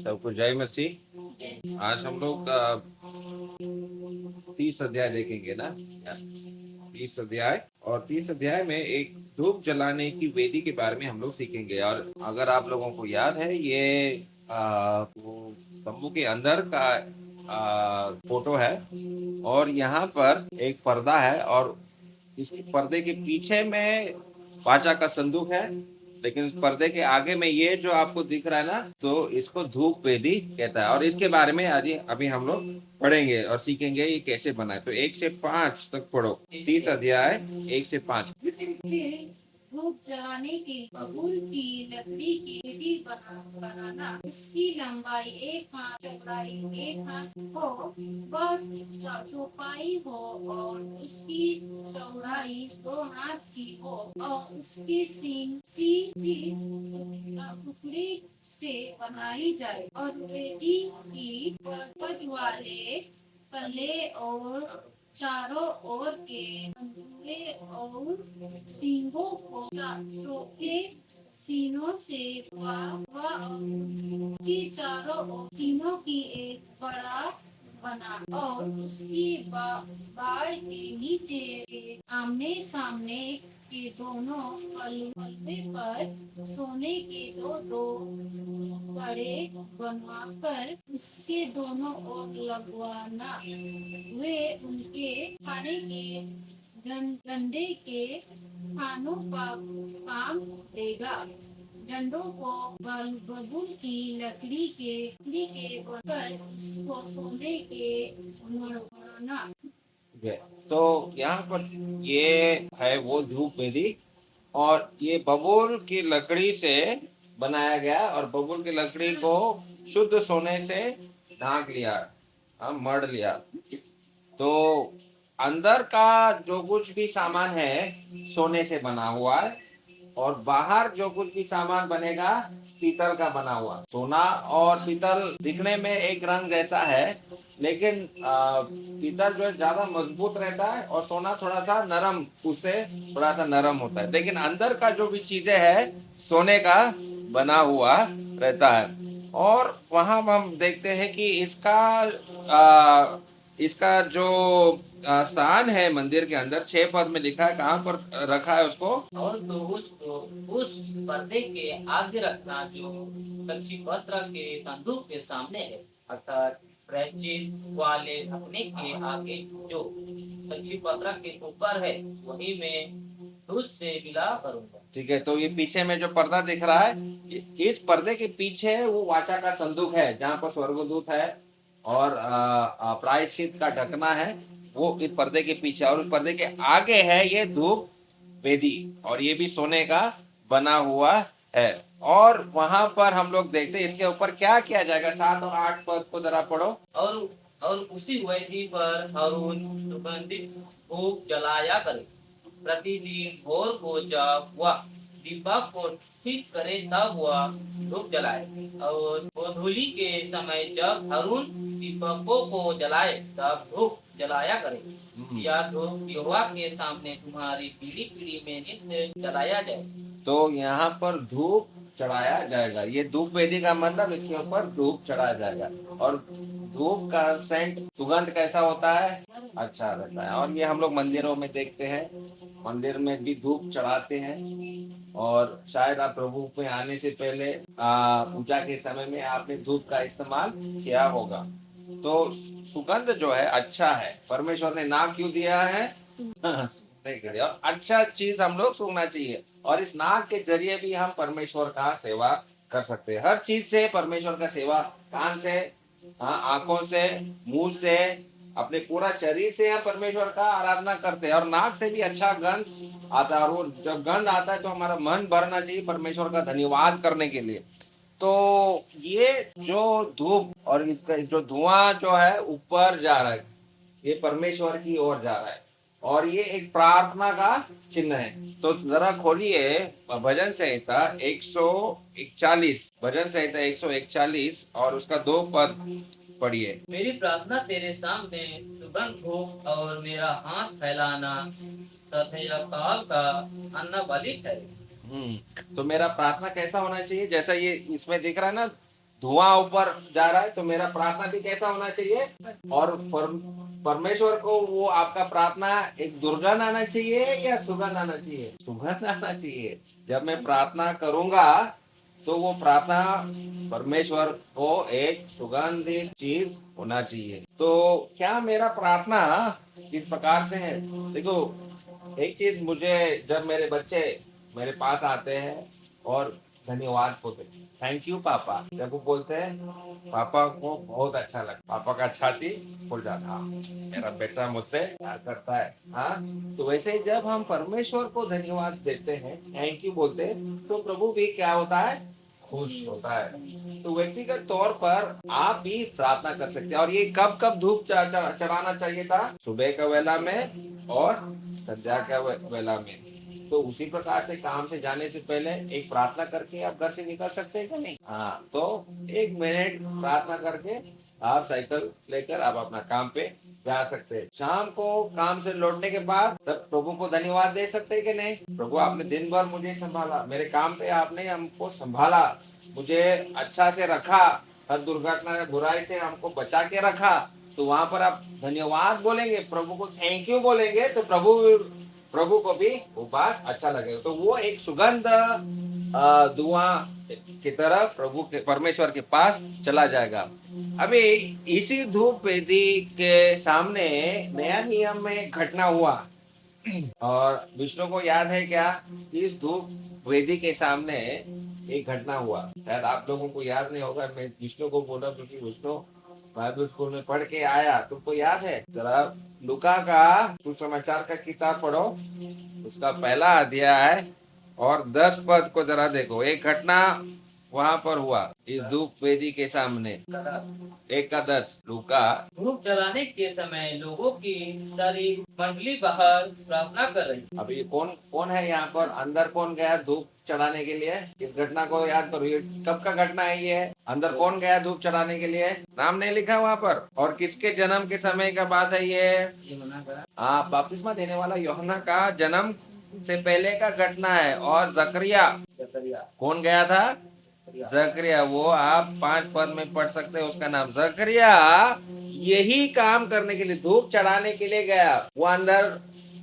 सबको जय मसीह। आज हम लोग 30 अध्याय देखेंगे ना, 30 अध्याय। और 30 अध्याय में एक धूप जलाने की वेदी के बारे में हम लोग सीखेंगे। और अगर आप लोगों को याद है, ये वो तंबू के अंदर का फोटो है। और यहाँ पर एक पर्दा है, और इस पर्दे के पीछे में वाचा का संदूक है। लेकिन इस पर्दे के आगे में ये जो आपको दिख रहा है ना, तो इसको धूप वेदी कहता है। और इसके बारे में आज अभी हम लोग पढ़ेंगे और सीखेंगे ये कैसे बना है। तो 1 से 5 तक पढ़ो। 30 अध्याय 1 से 5। धूप जलाने के बबूल की लकड़ी की वेदी बनाना। इसकी लंबाई 1 हाथ, चौड़ाई 1 हाथ हो, वह चौपाई हो, और उसकी चौड़ाई 2 हाथ की हो, और उसकी सीन सीधी टुकड़ी से बनाई जाए, और वेदी की पज वाले पल्ले और चारों ओर के अंजुले और सींगों को चौके सीनों से की चारों ओर सीनों की एक बड़ा बना, और उसकी बाड़ के नीचे के आमने सामने के दोनों पल्ले पर सोने के दो दो कड़े बनवाकर उसके दोनों ओर लगवाना। वे उनके खाने के डंडे के खानों का काम देगा। डंडों को बबूल की लकड़ी के बनकर उसको सोने के मढ़ना। तो यहाँ पर ये है वो धूप वेदी। और ये बबूल की लकड़ी से बनाया गया, और बबूल की लकड़ी को शुद्ध सोने से ढांक लिया, मढ़ लिया। तो अंदर का जो कुछ भी सामान है सोने से बना हुआ है, और बाहर जो कुछ भी सामान बनेगा पीतल का बना हुआ। सोना और पीतल दिखने में एक रंग जैसा है, लेकिन पीतल जो है ज्यादा मजबूत रहता है, और सोना थोड़ा सा नरम, उससे थोड़ा सा नरम होता है। लेकिन अंदर का जो भी चीजें है सोने का बना हुआ रहता है। और वहां हम देखते हैं कि इसका जो स्थान है मंदिर के अंदर 6 पद में लिखा है, कहाँ पर रखा है उसको। और तो उसको उस पर्दे के आगे रखना जो साक्षी पत्र के संदूक के सामने है, अर्थात प्रायश्चित वाले ढकने के आगे जो साक्षी पत्र के ऊपर है, वही मैं दूध से मिला करूंगा। ठीक है, तो ये पीछे में जो पर्दा दिख रहा है, इस पर्दे के पीछे वो वाचा का संदूक है, जहाँ पर स्वर्गदूत है और प्रायश्चित का ढकना है, वो इस पर्दे के पीछे। और उस पर्दे के आगे है ये धूप वेदी, और ये भी सोने का बना हुआ है। और वहां पर हम लोग देखते हैं इसके ऊपर क्या किया जाएगा। 7 और 8 पद को जरा पढ़ो। और उसी वेदी पर हारून सुगंधित धूप जलाया करे। प्रतिदिन भोर को जब वह दीपक को ठीक करे तब वह धूप जलाए, और गोधूली के समय जब हारून दीपकों को जलाए तब धूप जलाया करे। यह धूप यहोवा के सामने तुम्हारी पीढ़ी पीढ़ी में नित्य जलाया जाए। तो यहाँ पर धूप चढ़ाया जाएगा। ये धूप वेदी का मतलब इसके ऊपर धूप चढ़ाया जाएगा। और धूप का सेंट, सुगंध कैसा होता है? अच्छा रहता है। और ये हम लोग मंदिरों में देखते हैं, मंदिर में भी धूप चढ़ाते हैं। और शायद आप प्रभु में आने से पहले पूजा के समय में आपने धूप का इस्तेमाल किया होगा। तो सुगंध जो है अच्छा है। परमेश्वर ने नाक क्यों दिया है? नहीं करिए। और अच्छा चीज हम लोग सुनना चाहिए, और इस नाक के जरिए भी हम परमेश्वर का सेवा कर सकते हैं। हर चीज से परमेश्वर का सेवा, कान से, आंखों से, मुंह से, अपने पूरा शरीर से हम परमेश्वर का आराधना करते हैं। और नाक से भी अच्छा गंध आता है, और वो जब गंध आता है तो हमारा मन भरना चाहिए परमेश्वर का धन्यवाद करने के लिए। तो ये जो धूप और इसका जो धुआं जो है ऊपर जा रहा है, ये परमेश्वर की ओर जा रहा है, और ये एक प्रार्थना का चिन्ह है। तो जरा खोलिए भजन संहिता 141, भजन संहिता 141 और उसका 2 पद पढ़िए। मेरी प्रार्थना तेरे सामने सुगंध धूप और मेरा हाथ फैलाना तथैया काल का अन्न बलि है। तो मेरा प्रार्थना कैसा होना चाहिए, जैसा ये इसमें दिख रहा है ना, धुआं ऊपर जा रहा है, तो मेरा प्रार्थना भी कैसा होना चाहिए। और परमेश्वर को वो आपका प्रार्थना एक दुर्गंध आना चाहिए या सुगंध आना चाहिए? सुगंध आना चाहिए। जब मैं प्रार्थना करूंगा तो वो प्रार्थना परमेश्वर को एक सुगंधित चीज होना चाहिए। तो क्या मेरा प्रार्थना इस प्रकार से है? देखो, एक चीज मुझे, जब मेरे बच्चे मेरे पास आते हैं और धन्यवाद बोलते, थैंक यू पापा, जब वो बोलते हैं, पापा को बहुत अच्छा लगता, पापा का छाती फूल जाता, हाँ, मेरा बेटा मुझसे प्यार करता है। हाँ, तो वैसे ही जब हम परमेश्वर को धन्यवाद देते हैं, थैंक यू बोलते हैं, तो प्रभु भी क्या होता है, खुश होता है। तो व्यक्तिगत तौर पर आप भी प्रार्थना कर सकते हैं। और ये कब कब धूप चढ़ाना चाहिए था? सुबह का वेला में और संध्या का वेला में। तो उसी प्रकार से काम से जाने से पहले एक प्रार्थना करके आप घर से निकल सकते हैं क्या? नहीं? हाँ, तो 1 मिनट प्रार्थना करके आप साइकिल लेकर आप अपना काम पे जा सकते हैं। शाम को काम से लौटने के बाद तब प्रभु को धन्यवाद दे सकते हैं कि नहीं, प्रभु आपने दिन भर मुझे संभाला, मेरे काम पे आपने हमको संभाला, मुझे अच्छा से रखा, हर दुर्घटना बुराई से हमको बचा के रखा। तो वहां पर आप धन्यवाद बोलेंगे, प्रभु को थैंक यू बोलेंगे, तो प्रभु को भी वो बात अच्छा लगेगा। तो वो एक सुगंध धुआं की तरह प्रभु के परमेश्वर के पास चला जाएगा। अभी इसी धूप वेदी के सामने नया नियम में एक घटना हुआ, और विष्णु को याद है क्या? इस धूप वेदी के सामने एक घटना हुआ, शायद आप लोगों को याद नहीं होगा, मैं विष्णु को बोला क्योंकि विष्णु बाइबल स्कूल में पढ़ के आया। तुमको याद है? जरा लुका का सुसमाचार का किताब पढ़ो, उसका पहला अध्याय और 10 पद को जरा देखो। एक घटना वहां पर हुआ इस धूप वेदी के सामने। 1 का 10 लुका। धूप जलाने के समय लोगों की सारी मंडली बाहर प्रार्थना कर रही। अभी कौन कौन है यहाँ पर? अंदर कौन गया धूप चढ़ाने के लिए? इस घटना को याद करो, ये कब का घटना है? ये अंदर कौन गया धूप चढ़ाने के लिए? नाम नहीं लिखा वहाँ पर। और किसके जन्म के समय का बात है ये? हाँ, बपतिस्मा देने वाला यूहन्ना का जन्म से पहले का घटना है। और जकरिया कौन गया था? जकरिया। वो आप 5 पद में पढ़ सकते हैं, उसका नाम जकरिया यही काम करने के लिए, धूप चढ़ाने के लिए गया। वो अंदर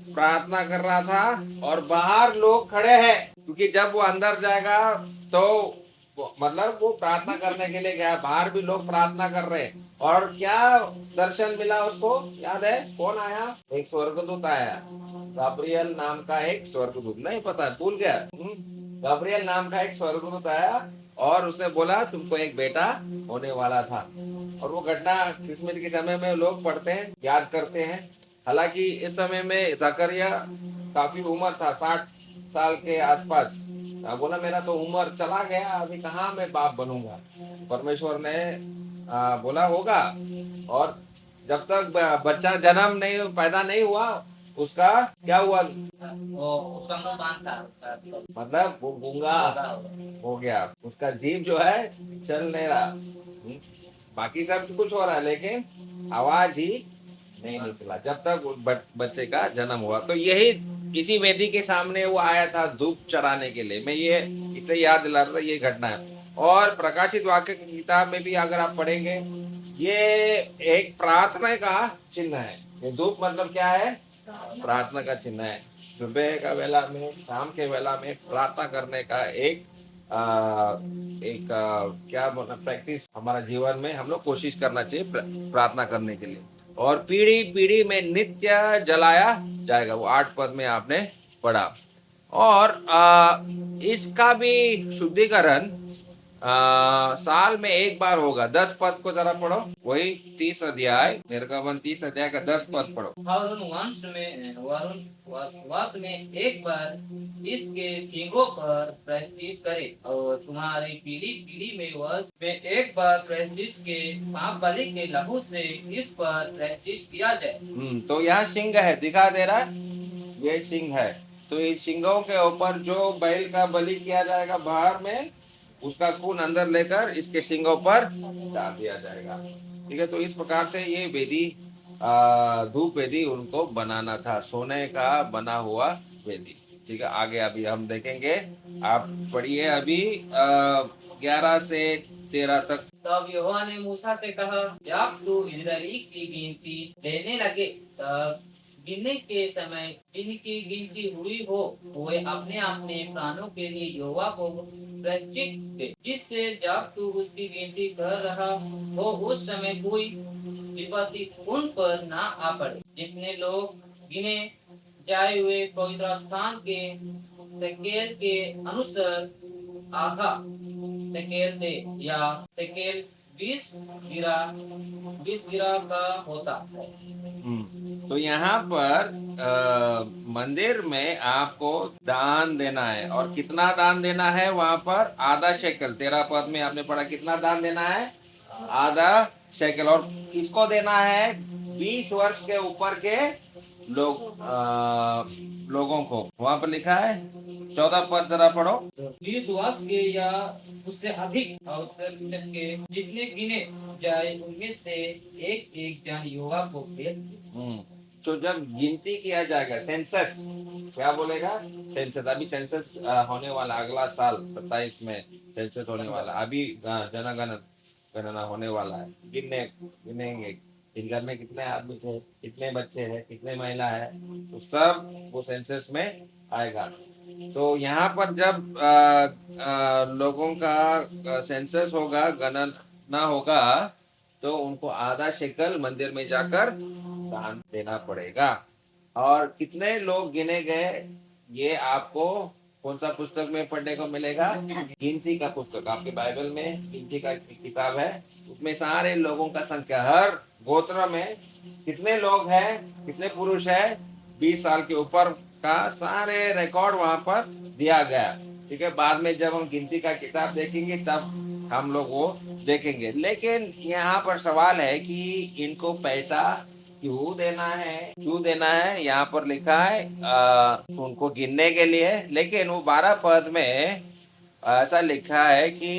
प्रार्थना कर रहा था और बाहर लोग खड़े हैं, क्योंकि जब वो अंदर जाएगा तो मतलब वो प्रार्थना करने के लिए गया, बाहर भी लोग प्रार्थना कर रहे हैं। और क्या दर्शन मिला उसको? याद है? कौन आया? एक स्वर्गदूत आया, गब्रियल नाम का एक स्वर्गदूत। नहीं पता, भूल गया। गब्रियल नाम का एक स्वर्गदूत आया और उसने बोला तुमको एक बेटा होने वाला था। और वो घटना क्रिसमस के समय में लोग पढ़ते हैं, याद करते हैं। हालांकि इस समय में जकरिया काफी उम्र था, 60 साल के आसपास। बोला मेरा तो उम्र चला गया, अभी कहाँ मैं बाप बनूंगा। परमेश्वर ने बोला होगा। और जब तक बच्चा जन्म नहीं पैदा नहीं हुआ, उसका क्या हुआ? उसका मुंह बांध था, मतलब वो गूंगा हो गया, उसका जीभ जो है चल नहीं रहा। बाकी सब कुछ हो रहा है, लेकिन आवाज ही नहीं निकला जब तक बच्चे का जन्म हुआ। तो यही इसी वेदी के सामने वो आया था धूप चढ़ाने के लिए। मैं ये इसे याद दिला रहा था, ये घटना है। और प्रकाशित वाक्य की किताब में भी अगर आप पढ़ेंगे, ये एक प्रार्थना का चिन्ह है। ये धूप मतलब क्या है? प्रार्थना का चिन्ह है। सुबह का वेला में, शाम के वेला में प्रार्थना करने का एक क्या बोलना, प्रैक्टिस हमारा जीवन में हम लोग कोशिश करना चाहिए प्रार्थना करने के लिए। और पीढ़ी पीढ़ी में नित्य जलाया जाएगा, वो 8 पद में आपने पढ़ा। और इसका भी शुद्धिकरण साल में एक बार होगा। 10 पद को जरा पढ़ो, वही 30 अध्याय, निर्गमन 30 अध्याय का 10 पद पढ़ो। वरुण वर्ष में एक बार इसके सींगों पर प्रायश्चित करे, और तुम्हारी पीढ़ी पीढ़ी में वर्ष में एक बार प्रायश्चित के पाप बलि के लहू से इस पर प्रायश्चित किया जाए। तो यह सिंह है, दिखा दे रहा, ये सिंह है। तो इस सिंगों के ऊपर जो बैल का बलि किया जाएगा बाहर में, उसका खून अंदर लेकर इसके सिंगों पर डाल दिया जाएगा। ठीक है, तो इस प्रकार से ये वेदी, धूप वेदी उनको बनाना था, सोने का बना हुआ वेदी। ठीक है, आगे अभी हम देखेंगे। आप पढ़िए अभी 11 से 13 तक। तब यहोवा ने मूसा से कहा, जब तू इस्राएली की गिनती लेने लगे, तब गिनने के समय जिनकी गिनती हुई हो, वे अपने अपने प्राणों के लिए यहोवा को प्रायश्चित दे, जिससे जब तू उसकी गिनती कर रहा हो उस समय कोई विपत्ति उन पर ना आ पड़े। जितने लोग गिने जाए हुए पवित्र स्थान के शकेल के अनुसार आधा शकेल दे, या शकेल 20 गिरा का होता है। तो यहाँ पर मंदिर में आपको दान देना है, और कितना दान देना है वहां पर? आधा शेकल। 13 पद में आपने पढ़ा कितना दान देना है? आधा शेकल। और किसको देना है? 20 वर्ष के ऊपर के लोगों को। वहां पर लिखा है 14 पद, जरा पढ़ो। 20 वर्ष के या उससे अधिक अवसर के जितने गिने जाए उनमें से एक एक जन युवा को भेज। तो जब गिनती किया जाएगा, सेंसस क्या बोलेगा? सेंसस। अभी सेंसस होने वाला, अगला साल 27 में सेंसस होने वाला। अभी जनगणना होने वाला है। गिनेंगे इस घर में कितने आदमी थे, कितने बच्चे हैं, कितने महिला है, तो सब वो सेंसस में आएगा। तो यहाँ पर जब लोगों का सेंसस होगा, गणना होगा, तो उनको आधा शेकल मंदिर में जाकर दान देना पड़ेगा। और कितने लोग गिने गए, ये आपको कौन सा पुस्तक में पढ़ने को मिलेगा? गिनती का पुस्तक। आपके बाइबल में गिनती का किताब है, उसमें सारे लोगों का संख्या, हर गोत्र में कितने लोग हैं, कितने पुरुष है, 20 साल के ऊपर का सारे रिकॉर्ड वहां पर दिया गया। ठीक है, बाद में जब हम गिनती का किताब देखेंगे तब हम लोग वो देखेंगे। लेकिन यहाँ पर सवाल है कि इनको पैसा क्यों देना है? क्यों देना है? यहाँ पर लिखा है उनको गिनने के लिए। लेकिन वो 12 पद में ऐसा लिखा है कि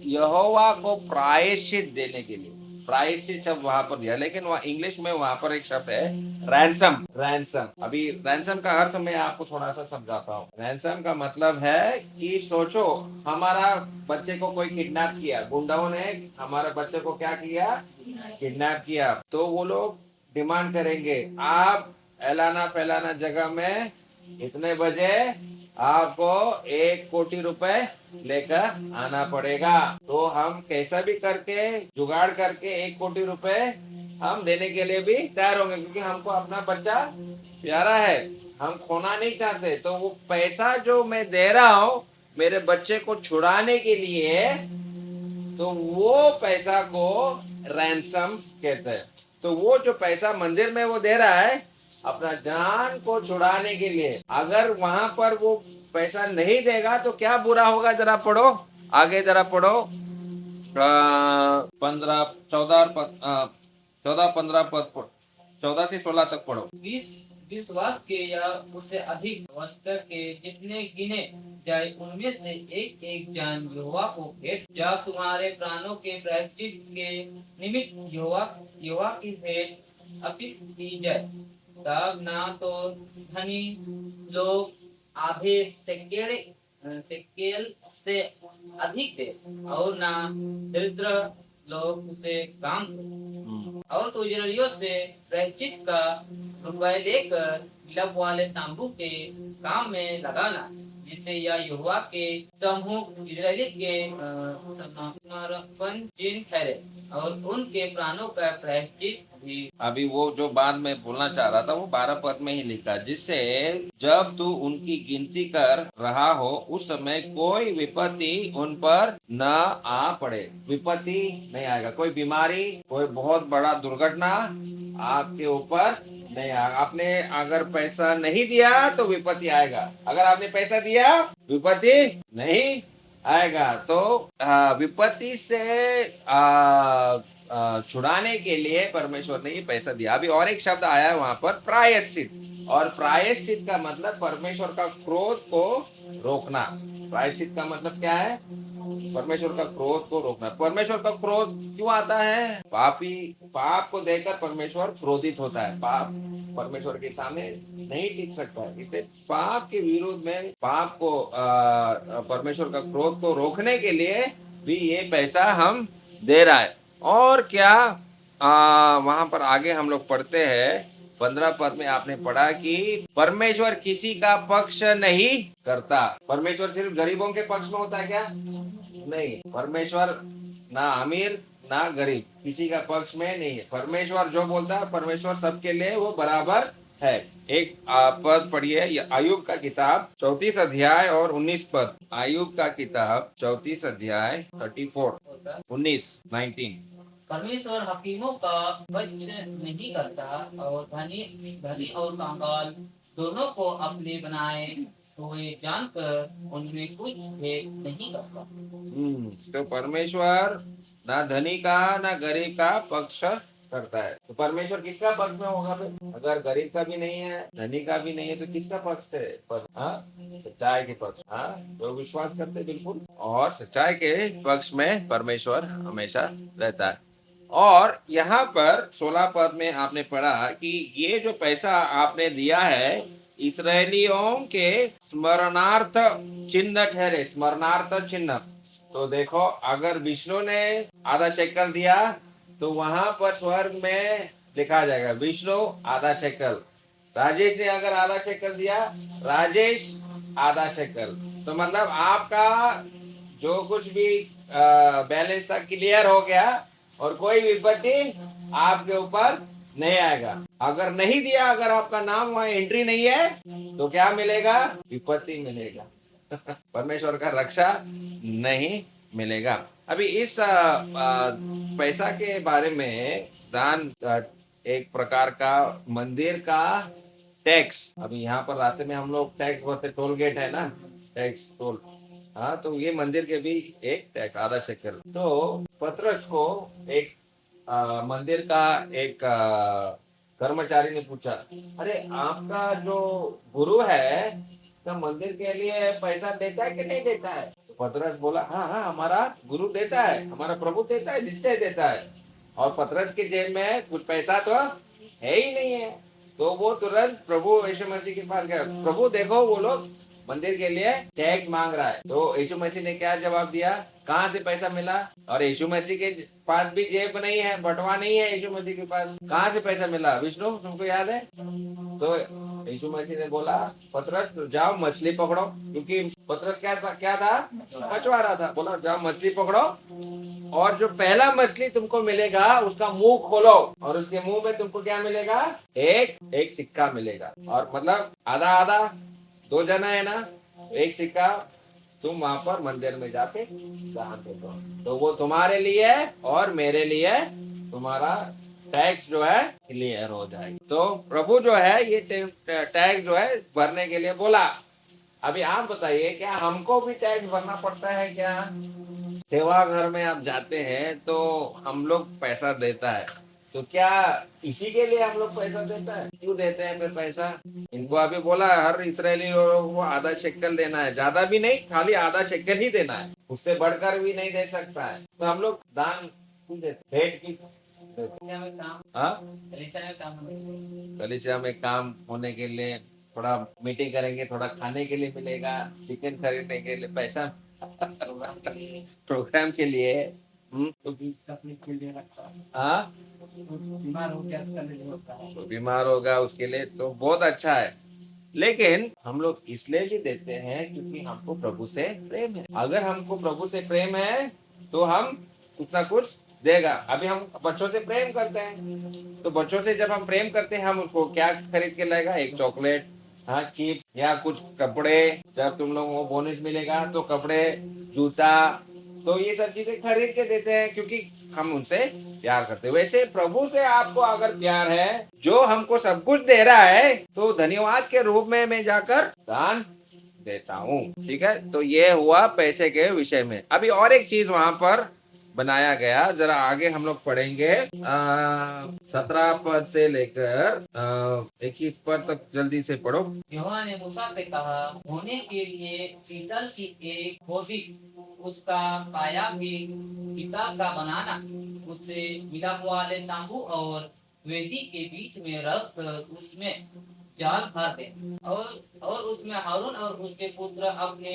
यहोवा को प्रायश्चित देने के लिए। प्रायश्चित शब्द वहां पर दिया, लेकिन वहाँ इंग्लिश में वहां पर एक शब्द है रैंसम। रैंसम, अभी रैंसम का अर्थ मैं आपको थोड़ा सा समझाता हूँ। रैंसम का मतलब है कि सोचो, हमारा बच्चे को कोई किडनैप किया, गुंडाओं ने हमारे बच्चे को क्या किया? किडनैप किया। तो वो लोग डिमांड करेंगे, आप ऐलाना फैलाना जगह में इतने बजे आपको 1 कोटी रुपए लेकर आना पड़ेगा। तो हम कैसा भी करके जुगाड़ करके 1 कोटी रुपए हम देने के लिए भी तैयार होंगे, क्योंकि हमको अपना बच्चा प्यारा है, हम खोना नहीं चाहते। तो वो पैसा जो मैं दे रहा हूँ मेरे बच्चे को छुड़ाने के लिए, तो वो पैसा को रैंसम कहते हैं। तो वो जो पैसा मंदिर में वो दे रहा है अपना जान को छुड़ाने के लिए। अगर वहां पर वो पैसा नहीं देगा तो क्या बुरा होगा? जरा पढ़ो आगे, जरा पढ़ो 15 14 15 पद, 14 से 16 तक पढ़ो। 20 वर्ष के या उससे अधिक वर्ष के जितने गिने जाए उनमें से एक एक जान यहोवा को भेंट। जब तुम्हारे प्राणों के प्रायश्चित के निमित्त यहोवा की भेंट अर्पित की जाए, तब ना तो धनी लोग आधे शेकेल से अधिक दे, और ना दरिद्र लोग उसे काम दे। और तो इस्राएलियों से प्रायश्चित का रुपए लेकर मिलाप वाले तांबू के काम में लगाना, जिससे यह यहोवा के समूह इस्राएली के समर्पण चिन्ह ठहरे, और उनके प्राणों का प्रायश्चित भी। अभी वो जो बात मैं बोलना चाह रहा था वो 12 पद में ही लिखा, जिससे जब तू उनकी गिनती कर रहा हो उस समय कोई विपत्ति उन पर न आ पड़े। विपत्ति नहीं आएगा, कोई बीमारी, कोई बहुत बड़ा दुर्घटना आपके ऊपर नहीं आएगा। आपने अगर पैसा नहीं दिया तो विपत्ति आएगा, अगर आपने पैसा दिया विपत्ति नहीं आएगा। तो विपत्ति से छुड़ाने के लिए परमेश्वर ने ये पैसा दिया। अभी और एक शब्द आया है वहां पर, प्रायश्चित। और प्रायश्चित का मतलब परमेश्वर का क्रोध को रोकना। प्रायश्चित का मतलब क्या है? परमेश्वर का क्रोध को रोकना। परमेश्वर का क्रोध क्यों आता है? पाप को देखकर परमेश्वर क्रोधित होता है। परमेश्वर के सामने नहीं टिक सकता है। इसलिए पाप के विरोध में, पाप को परमेश्वर का क्रोध को रोकने के लिए भी ये पैसा हम दे रहा है। और क्या वहां पर आगे हम लोग पढ़ते हैं 15 पद में आपने पढ़ा कि परमेश्वर किसी का पक्ष नहीं करता। परमेश्वर सिर्फ गरीबों के पक्ष में होता है क्या? नहीं, परमेश्वर ना अमीर ना गरीब किसी का पक्ष में नहीं है। परमेश्वर जो बोलता है, परमेश्वर सबके लिए वो बराबर है। एक पद पढ़िए, आयुब का किताब 34 अध्याय और 19 पद। आयुब का किताब 34 अध्याय 19। परमेश्वर हकीमों का पक्ष नहीं करता और धनी धनी और कंगाल दोनों को अपने बनाए हुए जानकर उनमें कुछ भेद नहीं करता। तो परमेश्वर ना धनी का ना गरीब का पक्ष करता है। तो परमेश्वर किसका पक्ष में होगा फिर? अगर गरीब का भी नहीं है, धनी का भी नहीं है, तो किसका पक्ष है? सच्चाई के पक्ष। जो विश्वास करते बिल्कुल, और सच्चाई के पक्ष में परमेश्वर हमेशा रहता है। और यहाँ पर 16 पद में आपने पढ़ा कि ये जो पैसा आपने दिया है इसराइलियों के स्मरणार्थ चिन्ह ठहरे। स्मरणार्थ चिन्ह, तो देखो अगर विष्णु ने आधा शेकल दिया तो वहां पर स्वर्ग में लिखा जाएगा विष्णु आधा शेकल। राजेश ने अगर आधा शेकल दिया, राजेश आधा शेकल। तो मतलब आपका जो कुछ भी बैलेंस था क्लियर हो गया और कोई विपत्ति आपके ऊपर नहीं आएगा। अगर नहीं दिया, अगर आपका नाम वहां एंट्री नहीं है, तो क्या मिलेगा? विपत्ति मिलेगा। परमेश्वर का रक्षा नहीं मिलेगा। अभी इस पैसा के बारे में, दान एक प्रकार का मंदिर का टैक्स। अभी यहाँ पर रास्ते में हम लोग टैक्स भरते, टोल गेट है ना, टैक्स टोल। तो ये मंदिर के भी एक टैक्स आधा शेकल। तो पतरस को एक मंदिर का एक कर्मचारी ने पूछा, अरे आपका जो गुरु है तो मंदिर के लिए पैसा देता है कि नहीं देता है? तो पतरस बोला, हाँ हमारा गुरु देता है, हमारा प्रभु देता है, निश्चय देता है। और पतरस के जेब में कुछ पैसा तो है ही नहीं है। तो वो तुरंत प्रभु यीशु मसीह के पास गया, प्रभु देखो वो लोग मंदिर के लिए टैक्स मांग रहा है। तो यीशु मसीह ने क्या जवाब दिया? कहाँ से पैसा मिला? और यीशु मसीह के पास भी जेब नहीं है, बटवा नहीं है यीशु मसीह के पास, कहाँ से पैसा मिला? विष्णु तुमको याद है? तो यीशु मसीह ने बोला, पतरस जाओ मछली पकड़ो, क्योंकि पतरस क्या था? मछुआरा था। बोला जाओ मछली पकड़ो और जो पहला मछली तुमको मिलेगा उसका मुंह खोलो और उसके मुंह में तुमको क्या मिलेगा? एक सिक्का मिलेगा। और मतलब आधा आधा 2 जना है ना, एक सिक्का तुम वहां पर मंदिर में जाके दान दे दो, तो वो तुम्हारे लिए और मेरे लिए तुम्हारा टैक्स जो है क्लियर हो जाएगी। तो प्रभु जो है ये टैक्स जो है भरने के लिए बोला। अभी आप बताइए, क्या हमको भी टैक्स भरना पड़ता है क्या? सेवा घर में आप जाते हैं तो हम लोग पैसा देता है, तो क्या इसी के लिए हम लोग पैसा देता है? क्यों देते हैं फिर पैसा? इनको अभी बोला हर इस्राएली लोगों को आधा शेकल देना है, ज्यादा भी नहीं, खाली आधा शेकल ही देना है, उससे बढ़कर भी नहीं दे सकता है। तो हम लोग दान क्यों देते? भेंट की कलीसिया में काम होने के लिए, थोड़ा मीटिंग करेंगे, थोड़ा खाने के लिए मिलेगा, चिकन खरीदने के लिए पैसा, प्रोग्राम के लिए, तो बीमार होगा उसके लिए तो बहुत अच्छा है। लेकिन हम लोग इसलिए भी देते हैं क्योंकि हमको प्रभु से प्रेम है। अगर हमको प्रभु से प्रेम है तो हम कुछ ना कुछ देगा। अभी हम बच्चों से प्रेम करते हैं, तो बच्चों से जब हम प्रेम करते हैं, हम उनको क्या खरीद के लाएगा? एक चॉकलेट, चिप या कुछ कपड़े। जब तुम लोगों को बोनस मिलेगा तो कपड़े, जूता, तो ये सब चीजें खरीद के देते हैं क्योंकि हम उनसे प्यार करते हैं। वैसे प्रभु से आपको अगर प्यार है, जो हमको सब कुछ दे रहा है, तो धन्यवाद के रूप में मैं जाकर दान देता हूँ। ठीक है, तो ये हुआ पैसे के विषय में। अभी और एक चीज वहां पर बनाया गया, जरा आगे हम लोग पढ़ेंगे 17 पद से लेकर 21 पद तक, जल्दी से पढ़ो। यहोवा ने मूसा से कहा, होने के लिए पीतल की एक होदी, उसका पाया भी पीतल का बनाना, उससे मिलाप वाले तांबू और वेदी के बीच में रख कर उसमें जाल भर दे, और उसमें हारून और उसके पुत्र अपने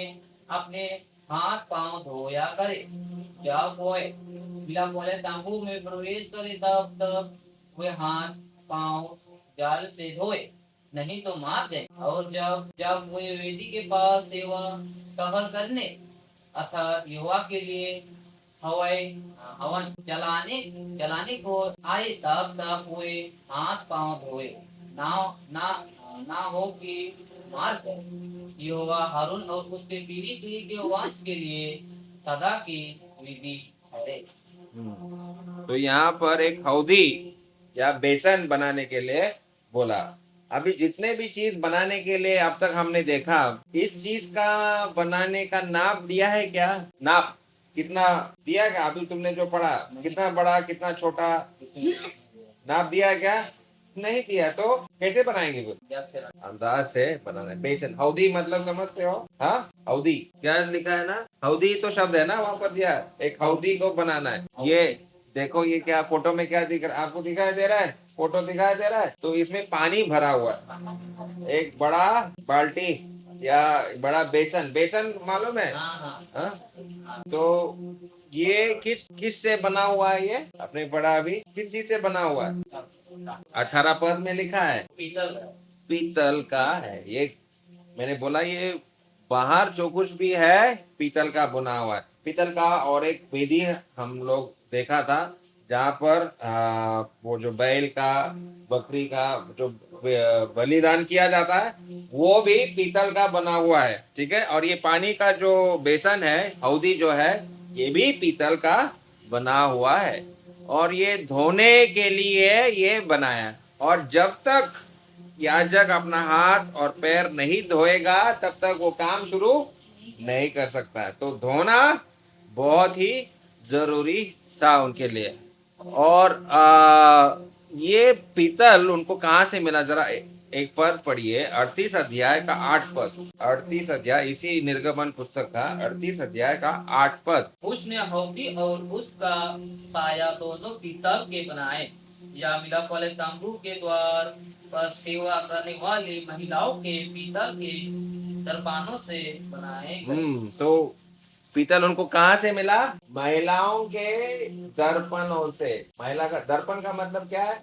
अपने हाथ पांव धोया करे। जब बोले तांबू में प्रवेश करे तब वे हाथ पांव जाल से धोए, नहीं तो मार जाए। और जब जब वे वेदी के पास सेवा सहल करने अर्थात युवा के लिए हवाई हवन जलाने को आए तब वे हाथ पांव धोए, ना ना ना हो कि मार गए। यहोवा हारून और उसके पीढ़ी पीढ़ी के वंश के लिए सदा की विधि है। तो यहाँ पर एक हौदी या बेसन बनाने के लिए बोला। अभी जितने भी चीज बनाने के लिए अब तक हमने देखा, इस चीज का बनाने का नाप दिया है क्या? नाप कितना दिया क्या? अभी तुमने जो पढ़ा, कितना बड़ा कितना छोटा नाप दिया है क्या? नहीं दिया। तो कैसे बनाएंगे फिर? अंदाज से बनाना है। बेसन हौदी मतलब समझते हो? हाँ, हौदी क्या लिखा है ना, हौदी तो शब्द है ना वहां पर दिया है। एक हौदी को बनाना है। ये देखो, ये क्या फोटो में क्या दिख रहा है आपको? दिखाई दे रहा है? फोटो दिखाई दे रहा है? तो इसमें पानी भरा हुआ है, एक बड़ा बाल्टी या बड़ा बेसन। बेसन मालूम है? हाँ? तो ये किस किस से बना हुआ है? ये आपने पढ़ा अभी, किस चीज से बना हुआ है? 18 पद में लिखा है पीतल का है। ये मैंने बोला, ये बाहर जो कुछ भी है पीतल का बना हुआ है। पीतल का। और एक वेदी हम लोग देखा था जहाँ पर वो जो बैल का बकरी का जो बलिदान किया जाता है वो भी पीतल का बना हुआ है। ठीक है। और ये पानी का जो बेसन है, हौदी जो है, ये भी पीतल का बना हुआ है। और ये धोने के लिए ये बनाया है। और जब तक याजक अपना हाथ और पैर नहीं धोएगा तब तक वो काम शुरू नहीं कर सकता है। तो धोना बहुत ही जरूरी था उनके लिए। और ये पीतल उनको कहाँ से मिला? जरा एक पद पढ़िए, 38 अध्याय का 8 पद। 38 अध्याय, इसी निर्गमन पुस्तक का 38 अध्याय का 8 पद। उसने हौदी और उसका पाया दोनों पीतल के बनाए, या मिलाप वाले तंबू के द्वार पर सेवा करने वाली महिलाओं के पीतल के दरबानों से बनाए गए। तो पीतल उनको कहाँ से मिला? महिलाओं के दर्पणों से। महिला का दर्पण का मतलब क्या है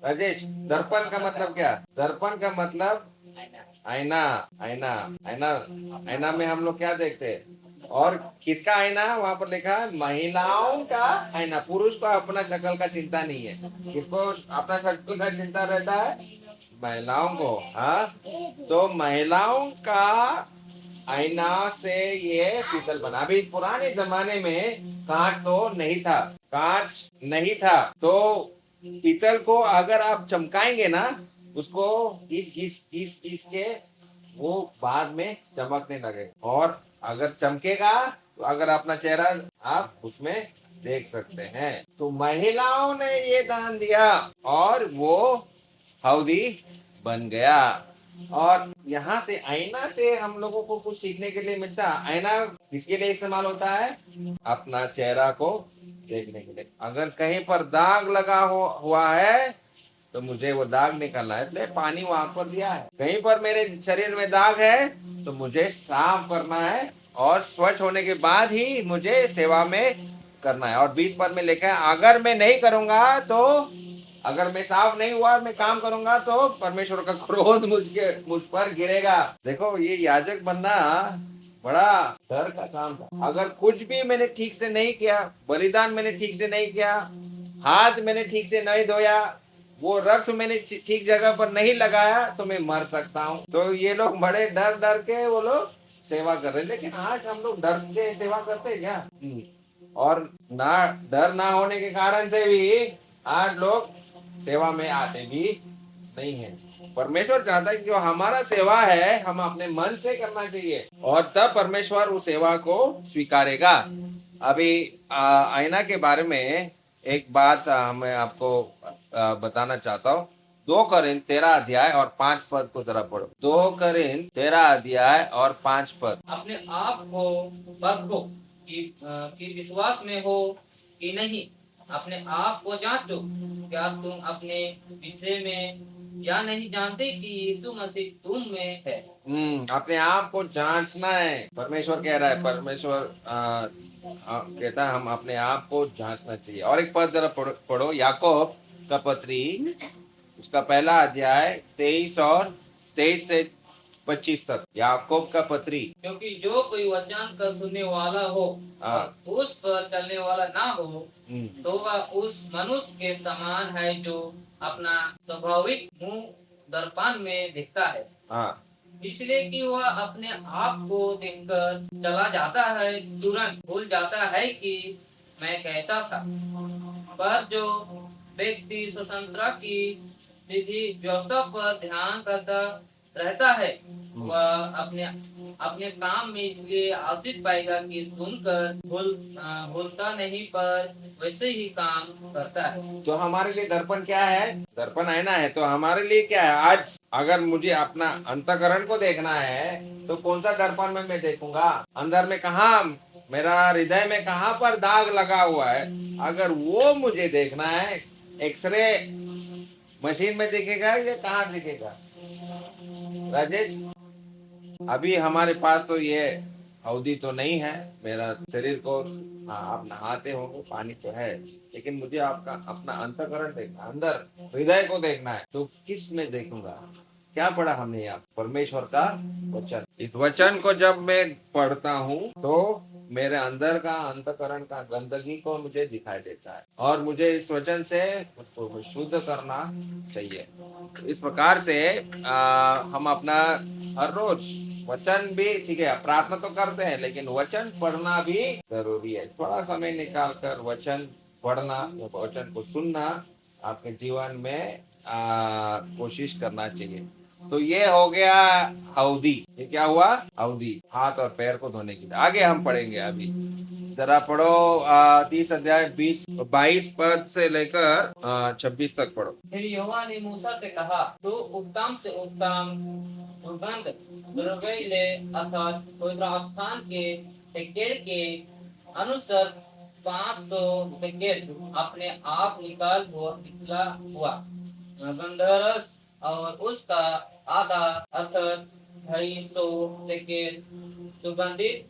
राजेश? दर्पण का मतलब क्या? दर्पण का मतलब आईना। आईना आईना आईना में हम लोग क्या देखते हैं? और किसका आईना वहां पर लिखा है? महिलाओं का आईना। पुरुष को अपना शक्ल का चिंता नहीं है। किसको अपना शक्ल का चिंता रहता है? महिलाओं को। हाँ, तो महिलाओं का आईना से ये पीतल बना। अभी पुराने जमाने में कांच तो नहीं था, कांच नहीं था। तो पीतल को अगर आप चमकाएंगे ना, उसको घिस घिस घिस घिस के वो बाद में चमकने लगे। और अगर चमकेगा तो अगर अपना चेहरा आप उसमें देख सकते हैं। तो महिलाओं ने ये दान दिया और वो हौदी बन गया। और यहाँ से आईना से हम लोगों को कुछ सीखने के लिए मिलता है। आईना किसके लिए इस्तेमाल होता है? अपना चेहरा को देखने के लिए। अगर कहीं पर दाग लगा हुआ है तो मुझे वो दाग निकालना है, इसलिए पानी वहां पर दिया है। कहीं पर मेरे शरीर में दाग है तो मुझे साफ करना है, और स्वच्छ होने के बाद ही मुझे सेवा में करना है। और 20 पद में लिखा है, अगर मैं नहीं करूंगा तो, अगर मैं साफ नहीं हुआ, मैं काम करूंगा तो परमेश्वर का क्रोध मुझ पर गिरेगा। देखो, ये याजक बनना बड़ा डर का काम था। अगर कुछ भी मैंने ठीक से नहीं किया, बलिदान मैंने ठीक से नहीं किया, हाथ मैंने ठीक से नहीं धोया, वो रक्त मैंने ठीक जगह पर नहीं लगाया, तो मैं मर सकता हूँ। तो ये लोग बड़े डर डर के वो लोग सेवा कर रहे। लेकिन आज हम लोग डर के सेवा करते क्या? और ना डर ना होने के कारण से भी आज लोग सेवा में आते भी नहीं है। परमेश्वर चाहता है कि जो हमारा सेवा है हम अपने मन से करना चाहिए, और तब परमेश्वर उस सेवा को स्वीकारेगा। अभी आईना के बारे में एक बात मैं आपको बताना चाहता हूँ। 2 कोरिन्थ 13 अध्याय और 5 पद को जरा पढ़ो। 2 कोरिन्थ 13 अध्याय और 5 पद। अपने आप को परखो कि विश्वास में हो कि नहीं। अपने आप को जांचो, क्या तुम अपने विषय में या नहीं जानते कि यीशु मसीह तुम में है। अपने आप को जांचना है, परमेश्वर कह रहा है। परमेश्वर कहता है हम अपने आप को जांचना चाहिए। और एक पद जरा पढ़ो, याकूब का पत्री, उसका पहला अध्याय 23 से 25 तक। याकूब का पत्री। क्योंकि जो कोई वचन का सुनने वाला हो हाँ। और उस पर चलने वाला ना हो, हम्म, तो वह उस मनुष्य के समान है जो अपना स्वाभाविक मुंह दर्पण में दिखता है, हाँ, इसलिए कि वह अपने आप को देखकर चला जाता है, तुरंत भूल जाता है कि मैं कैसा था। पर जो व्यक्ति स्वतंत्रता की सीधी व्यवस्था पर ध्यान करता रहता है, वह अपने अपने काम में इसलिए आशीष पाएगा कि सुनकर भूलता नहीं, पर वैसे ही काम करता है। तो हमारे लिए दर्पण क्या है? दर्पण है ना, है तो हमारे लिए क्या है? आज अगर मुझे अपना अंतःकरण को देखना है तो कौन सा दर्पण में मैं देखूंगा? अंदर में कहा, मेरा हृदय में कहाँ पर दाग लगा हुआ है, अगर वो मुझे देखना है, एक्सरे मशीन में दिखेगा या कहाँ दिखेगा? राजेश, अभी हमारे पास तो ये अवधि तो नहीं है, मेरा शरीर को, हाँ आप नहाते होंगे, पानी तो है, लेकिन मुझे आपका अपना अंतःकरण देखना, अंदर हृदय को देखना है। तो किस में देखूंगा? क्या पढ़ा हमने यहाँ? परमेश्वर का वचन। इस वचन को जब मैं पढ़ता हूँ तो मेरे अंदर का अंतःकरण का गंदगी को मुझे दिखाई देता है, और मुझे इस वचन से उसको शुद्ध करना चाहिए। इस प्रकार से हम अपना हर रोज वचन भी, ठीक है, प्रार्थना तो करते हैं, लेकिन वचन पढ़ना भी जरूरी है। थोड़ा समय निकाल कर वचन पढ़ना, वचन को सुनना आपके जीवन में कोशिश करना चाहिए। तो ये हो गया अवधि। ये क्या हुआ? अवधि, हाथ और पैर को धोने के लिए। आगे हम पढ़ेंगे अभी। जरा पढ़ो 30 अध्याय 22 पद से लेकर 26 तक पढ़ो। फिर यहोवा ने मूसा से कहा, तो उत्तम से उत्तम सुगंध द्रव्य ले, अर्थात पवित्र स्थान के शेकेल के अनुसार 500 शेकेल अपने आप निकला हुआ गंधरस, और उसका आधा अर्थात 250 शेकेल सुगंधित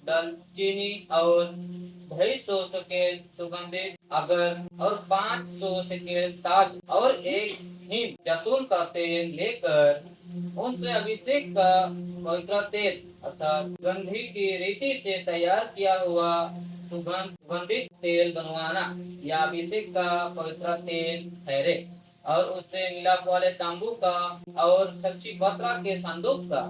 दालचीनी, और 250 शेकेल सुगंधित अगर, और 500 शेकेल साग, और एक हिन जैतून का तेल लेकर उनसे अभिषेक का पवित्र तेल अर्थात गंधी की रीति से तैयार किया हुआ सुगंधित तेल बनवाना, या अभिषेक का पवित्र तेल ठहरे, और उससे मिलाप वाले तांबू का और साक्षी पत्र के संदूक का।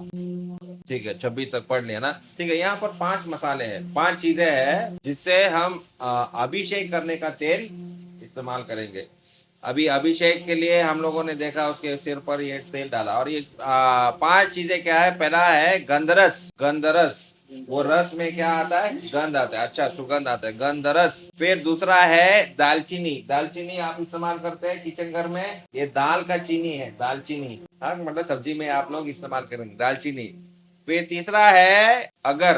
ठीक है, 26 तक पढ़ लिया ना? ठीक है, यहाँ पर 5 मसाले हैं, 5 चीजें हैं जिससे हम अभिषेक करने का तेल इस्तेमाल करेंगे। अभी अभिषेक के लिए हम लोगों ने देखा, उसके सिर पर ये तेल डाला, और ये 5 चीजें क्या है? पहला है गंधरस। गंधरस, वो रस में क्या आता है? गंध आता है, अच्छा सुगंध आता है, गंधरस। फिर दूसरा है दालचीनी। दालचीनी आप इस्तेमाल करते हैं किचन घर में, ये दाल का चीनी है, दालचीनी। हाँ, मतलब सब्जी में आप लोग इस्तेमाल करेंगे दालचीनी। फिर तीसरा है अगर।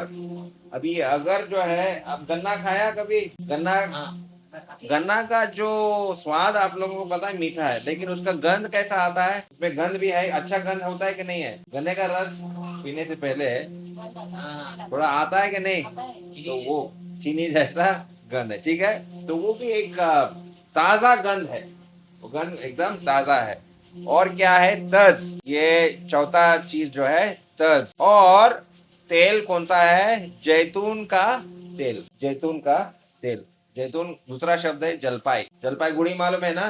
अभी अगर जो है, अब गन्ना खाया कभी? गन्ना का जो स्वाद आप लोगों को पता है, मीठा है, लेकिन उसका गंध कैसा आता है? उसमें गंध भी है, अच्छा गंध होता है कि नहीं है? गन्ने का रस पीने से पहले थोड़ा आता है कि नहीं? तो वो चीनी जैसा गंध है, ठीक है। तो वो भी एक ताजा गंध है, वो गंध एकदम ताजा है। और क्या है? तज, ये चौथा चीज जो है, तज। और तेल कौन सा है? जैतून का तेल। जैतून का तेल। जैतून दूसरा शब्द है जलपाई। जलपाई गुड़ी मालूम है ना?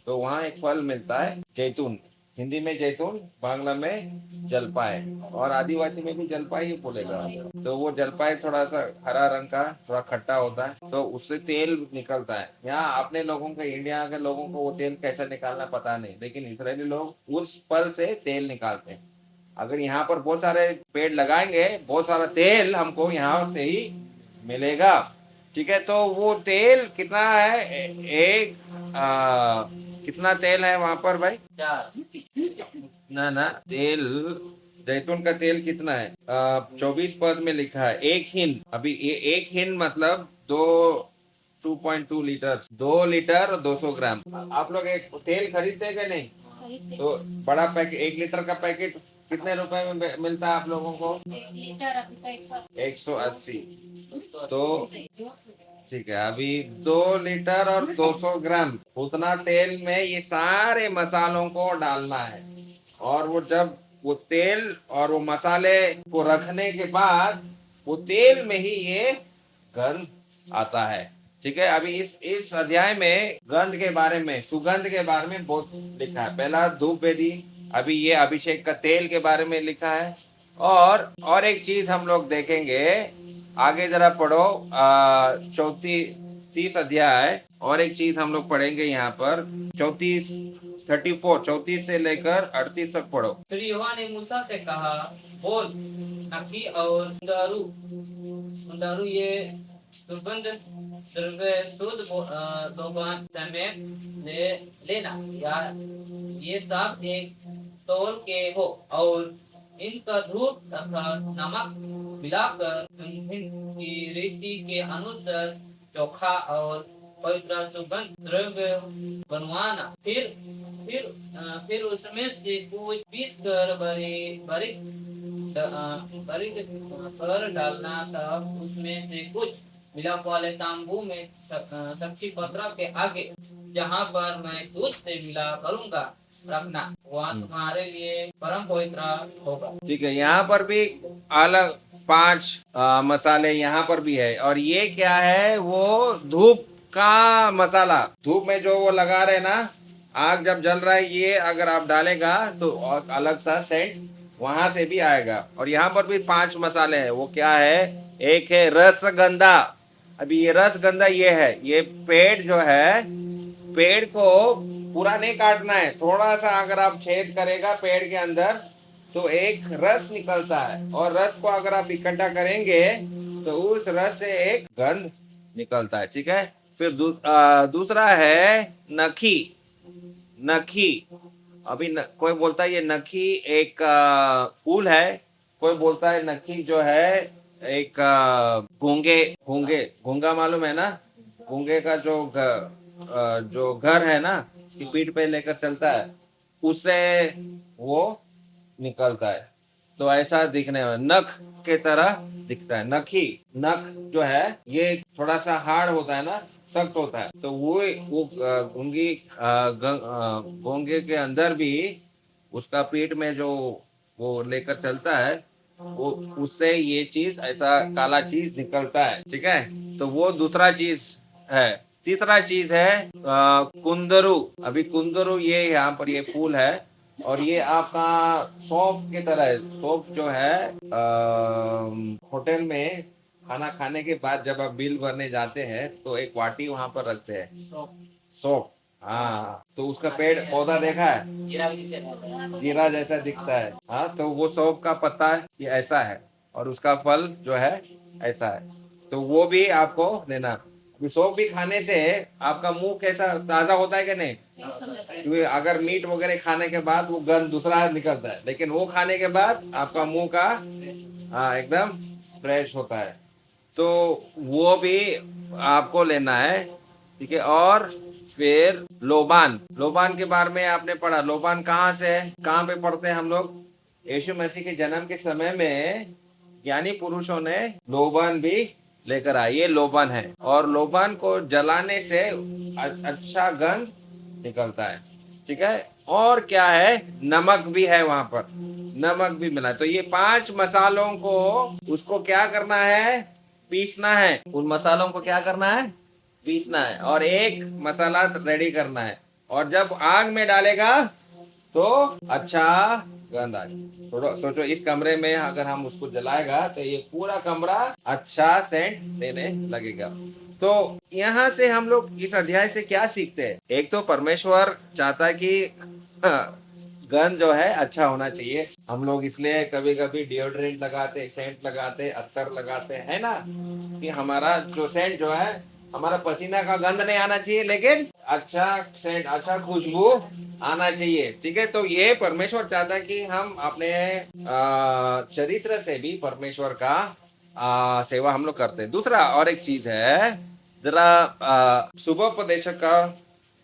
तो वहाँ एक फल मिलता है जैतून, हिंदी में जैतून, बांग्ला में जलपाई, और आदिवासी में भी जलपाई ही बोलेगा। तो वो जलपाई थोड़ा सा हरा रंग का, थोड़ा खट्टा होता है, तो उससे तेल निकलता है। यहाँ अपने लोगों का, इंडिया के लोगों को वो तेल कैसे निकालना पता नहीं, लेकिन इजरायली लोग उस फल से तेल निकालते हैं। अगर यहाँ पर बहुत सारे पेड़ लगाएंगे, बहुत सारा तेल हमको यहाँ से ही मिलेगा, ठीक है। तो वो तेल कितना है? कितना तेल है वहां पर भाई? 4। ना तेल, जैतून का तेल कितना है? 24 पद में लिखा है 1 हिन। अभी ये 1 हिन मतलब 2 2.2 लीटर, 2 लीटर और 200 ग्राम। आप लोग एक तेल खरीदते हैं कि नहीं? खरीदते तो बड़ा पैकेट 1 लीटर का पैकेट कितने रुपए में मिलता है आप लोगों को? 1 लीटर अभी का 180। तो 180। ठीक है, अभी 2 लीटर और 200 ग्राम उतना तेल में ये सारे मसालों को डालना है। और वो जब वो तेल और वो मसाले को रखने के बाद वो तेल में ही ये गंध आता है। ठीक है, अभी इस अध्याय में गंध के बारे में, सुगंध के बारे में बहुत लिखा है। पहला धूप वेदी, अभी ये अभिषेक का तेल के बारे में लिखा है। और एक चीज हम लोग देखेंगे, आगे जरा पढ़ो 34 अध्याय। और एक चीज हम लोग पढ़ेंगे यहाँ पर 34 से लेकर 38 तक पढ़ो। फिर यहोवा ने मूसा से कहा, बोल, नकी और सुंदरू ये सुगंध द्रव्य शुद्ध लोबान समेत लेना, या ये सब एक तौल के हो, और इनका धूप तथा नमक मिलाकर उनकी रीति के अनुसार चोखा और पवित्र सुगंध द्रव्य बनवाना। फिर उसमें से कुछ पीस कर बारीक कर डालना, तब उसमें से कुछ मिलाप वाले तांबू में साक्षी पत्र के आगे, जहाँ पर मैं दूध से मिला करूंगा, रखना, वह तुम्हारे लिए परम पवित्र होगा। ठीक है, यहाँ पर भी अलग 5 मसाले यहाँ पर भी है। और ये क्या है? वो धूप का मसाला, धूप में जो वो लगा रहे ना, आग जब जल रहा है, ये अगर आप डालेगा तो अलग सा सेंट वहां से भी आएगा। और यहाँ पर भी 5 मसाले हैं। वो क्या है? एक है रसगंधा। अभी ये रसगंधा ये है, ये पेड़ जो है, पेड़ को पूरा नहीं काटना है, थोड़ा सा अगर आप छेद करेगा पेड़ के अंदर तो एक रस निकलता है। और रस को अगर आप इकट्ठा करेंगे तो उस रस से एक गंध निकलता है। ठीक है, फिर दूसरा है नखी। नखी, अभी कोई बोलता है ये नखी एक फूल है, कोई बोलता है नखी जो है एक घूंगा मालूम है ना? घूंगे का जो घर है ना, कि पीठ पे लेकर चलता है, उससे वो निकलता है। तो ऐसा दिखने में नख के तरह दिखता है। नख जो है ये थोड़ा सा हार्ड होता है ना, सख्त होता है। तो वो घोंगे के अंदर भी उसका पीठ में जो वो लेकर चलता है, वो उससे ये चीज ऐसा काला चीज निकलता है। ठीक है, तो वो दूसरा चीज है। तीसरा चीज है कुंदरू। अभी कुंदरू ये यहाँ पर ये फूल है, और ये आपका सौंफ की तरह है। सौंफ जो है होटल में खाना खाने के बाद जब आप बिल भरने जाते हैं तो एक वाटी वहां पर रखते हैं, सौंफ। हाँ, तो उसका पेड़ पौधा देखा है, जीरा जैसा दिखता है। हाँ, तो वो सौंफ का पत्ता ये ऐसा है, और उसका फल जो है ऐसा है। तो वो भी आपको देना। सौंफ भी खाने से आपका मुंह कैसा ताजा होता है कि नहीं? क्योंकि अगर मीट वगैरह खाने के बाद वो गंध दूसरा निकलता है, लेकिन वो खाने के बाद आपका मुंह का एकदम फ्रेश होता है। तो वो भी आपको लेना है। ठीक है, और फिर लोबान के बारे में आपने पढ़ा। लोबान कहाँ से है, कहाँ पे पढ़ते हैं हम लोग? यीशु मसीह के जन्म के समय में ज्ञानी पुरुषों ने लोबान भी लेकर आए। ये लोबान है, और लोबान को जलाने से अच्छा गंध निकलता है। ठीक है, और क्या है? नमक भी है वहां पर, नमक भी मिला। तो ये 5 मसालों को उसको क्या करना है? पीसना है। उन मसालों को क्या करना है? पीसना है, और एक मसाला रेडी करना है। और जब आग में डालेगा तो अच्छा गंध आ जाए। थोड़ा सोचो, इस कमरे में अगर हम उसको जलाएगा तो ये पूरा कमरा अच्छा सेंट देने लगेगा। तो यहाँ से हम लोग इस अध्याय से क्या सीखते हैं? एक तो परमेश्वर चाहता है कि गंध जो है अच्छा होना चाहिए। हम लोग इसलिए कभी कभी डिओड्रेंट लगाते, सेंट लगाते, अत्तर लगाते हैं ना, कि हमारा जो सेंट जो है, हमारा पसीना का गंध नहीं आना चाहिए, लेकिन अच्छा सेंट, अच्छा खुशबू आना चाहिए। ठीक है, तो ये परमेश्वर चाहता है कि हम अपने चरित्र से भी परमेश्वर का सेवा हम लोग करते हैं। दूसरा और एक चीज है जरा शुभोपदेशक का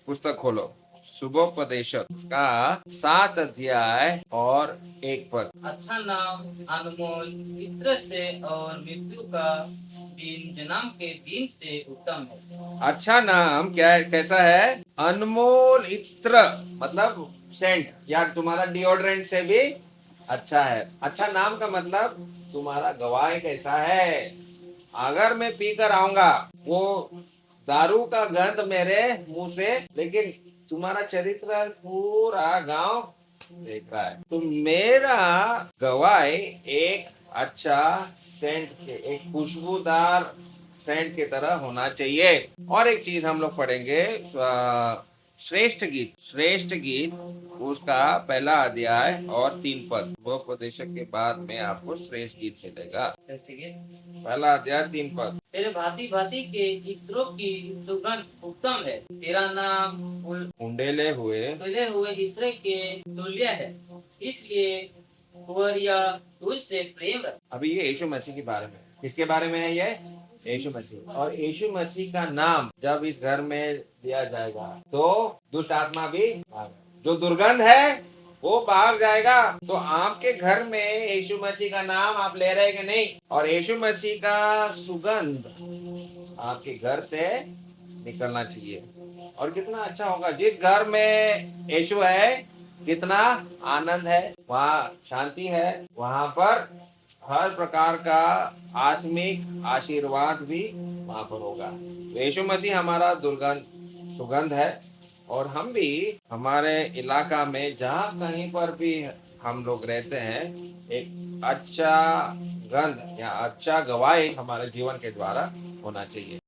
पुस्तक खोलो। शुभोपदेशक का 7 अध्याय और 1 पद। अच्छा नाम अनमोल इत्र से और मृत्यु का दिन जन्म के दिन से उत्तम है। अच्छा नाम क्या है, कैसा है? अनमोल इत्र मतलब सेंट, या तुम्हारा डिओड्रेंट से भी अच्छा है। अच्छा नाम का मतलब तुम्हारा गवाह कैसा है। अगर मैं पी कर आऊंगा वो दारू का गंध मेरे मुंह से, लेकिन तुम्हारा चरित्र पूरा गांव देख रहा है, तो मेरा गवाही एक अच्छा सेंट के, एक खुशबूदार सेंट की तरह होना चाहिए। और एक चीज हम लोग पढ़ेंगे, श्रेष्ठ गीत। श्रेष्ठ गीत उसका 1 अध्याय और 3 पद। वो उपदेशक के बाद में आपको श्रेष्ठ गीत मिलेगा। ठीक है। 1 अध्याय 3 पद। तेरे भांति भांति के इत्रों की सुगंध उत्तम है। तेरा नाम उंडेले हुए इत्र के तुल्य है, इसलिए कुंवरिया तुझसे प्रेम रख। अभी ये यीशु मसीह के बारे में, किसके बारे में है ये? यीशु मसीह। और यीशु मसीह का नाम जब इस घर में दिया जाएगा तो दुष्ट आत्मा भी जो दुर्गंध है वो भाग जाएगा। तो आपके घर में यीशु मसीह का नाम आप ले रहे कि नहीं, और यीशु मसीह का सुगंध आपके घर से निकलना चाहिए। और कितना अच्छा होगा जिस घर में यीशु है, कितना आनंद है, वहाँ शांति है, वहाँ पर हर प्रकार का आत्मिक आशीर्वाद भी वहाँ पर होगा। तो यीशु मसीह हमारा दुर्गंध सुगंध है, और हम भी हमारे इलाका में जहाँ कहीं पर भी हम लोग रहते हैं, एक अच्छा गंध या अच्छा गवाही हमारे जीवन के द्वारा होना चाहिए।